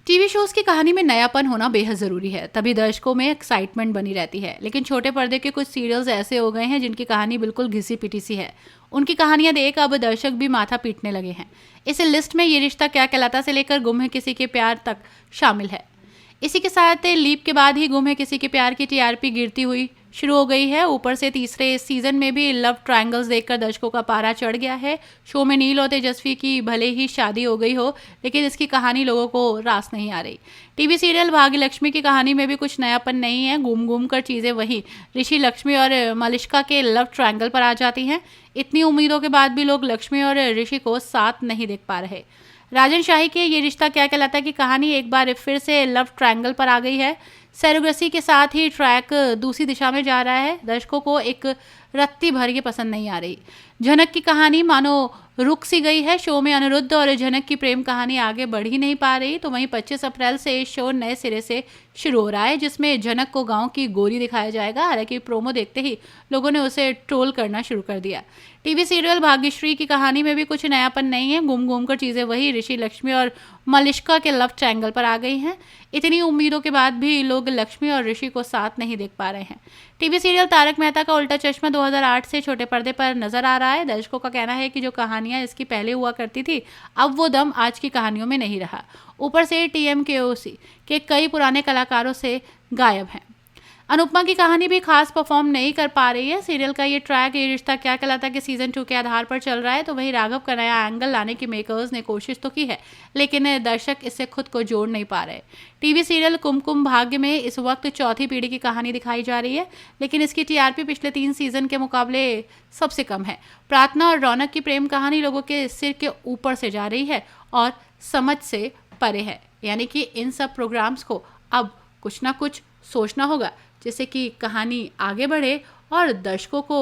TV shows की कहानी में नयापन होना बेहद जरूरी है, तभी दर्शकों में एक्साइटमेंट बनी रहती है। लेकिन छोटे पर्दे के कुछ सीरियल्स ऐसे हो गए हैं जिनकी कहानी बिल्कुल घिसी पिटी सी है। उनकी कहानियां देख अब दर्शक भी माथा पीटने लगे हैं। इस लिस्ट में ये रिश्ता क्या कहलाता से लेकर गुम है किसी के प्यार तक शामिल है। इसी के साथ लीप के बाद ही गुम है किसी के प्यार की टीआरपी गिरती हुई शुरू हो गई है। ऊपर से तीसरे सीजन में भी लव ट्रायंगल्स देखकर दर्शकों का पारा चढ़ गया है। शो में नील और तेजस्वी की भले ही शादी हो गई हो, लेकिन इसकी कहानी लोगों को रास नहीं आ रही। टीवी सीरियल भाग्यलक्ष्मी की कहानी में भी कुछ नयापन नहीं है। घूम घूम कर चीजें वही ऋषि, लक्ष्मी और मलिष्का के लव ट्रायंगल पर आ जाती हैं। इतनी उम्मीदों के बाद भी लोग लक्ष्मी और ऋषि को साथ नहीं देख पा रहे। राजन शाही के ये रिश्ता क्या कहलाता है की कहानी एक बार फिर से लव ट्रायंगल पर आ गई है। सरोगेसी के साथ ही ट्रैक दूसरी दिशा में जा रहा है। दर्शकों को एक रत्ती भर ये पसंद नहीं आ रही। झनक की कहानी मानो रुक सी गई है। शो में अनिरुद्ध और झनक की प्रेम कहानी आगे बढ़ ही नहीं पा रही। तो वहीं 25 अप्रैल से शो नए सिरे से शुरू हो रहा है, जिसमें झनक को गांव की गोरी दिखाया जाएगा। हालांकि प्रोमो देखते ही लोगों ने उसे ट्रोल करना शुरू कर दिया। टीवी सीरियल भाग्यश्री की कहानी में भी कुछ नयापन नहीं है। घूम घूम कर चीजें वही ऋषि, लक्ष्मी और मलिष्का के लव ट्रायंगल पर आ गई हैं। इतनी उम्मीदों के बाद भी लोग लक्ष्मी और ऋषि को साथ नहीं देख पा रहे हैं। टीवी सीरियल तारक मेहता का उल्टा चश्मा 2008 से छोटे पर्दे पर नजर आ रहा है। दर्शकों का कहना है कि जो कहानियां इसकी पहले हुआ करती थी, अब वो दम आज की कहानियों में नहीं रहा। ऊपर से टीएमकेओसी के कई पुराने कलाकारों से गायब हैं। अनुपमा की कहानी भी खास परफॉर्म नहीं कर पा रही है। सीरियल का ये ट्रैक ये रिश्ता क्या कहलाता कि सीजन 2 के आधार पर चल रहा है। तो वहीं राघव का नया एंगल लाने की मेकर्स ने कोशिश तो की है, लेकिन दर्शक इससे खुद को जोड़ नहीं पा रहे। टीवी सीरियल कुमकुम भाग्य में इस वक्त चौथी पीढ़ी की कहानी दिखाई जा रही है, लेकिन इसकी टीआरपी पिछले 3 सीजन के मुकाबले सबसे कम है। प्रार्थना और रौनक की प्रेम कहानी लोगों के सिर के ऊपर से जा रही है और समझ से परे है। यानी कि इन सब प्रोग्राम्स को अब कुछ ना कुछ सोचना होगा, जिससे कि कहानी आगे बढ़े और दर्शकों को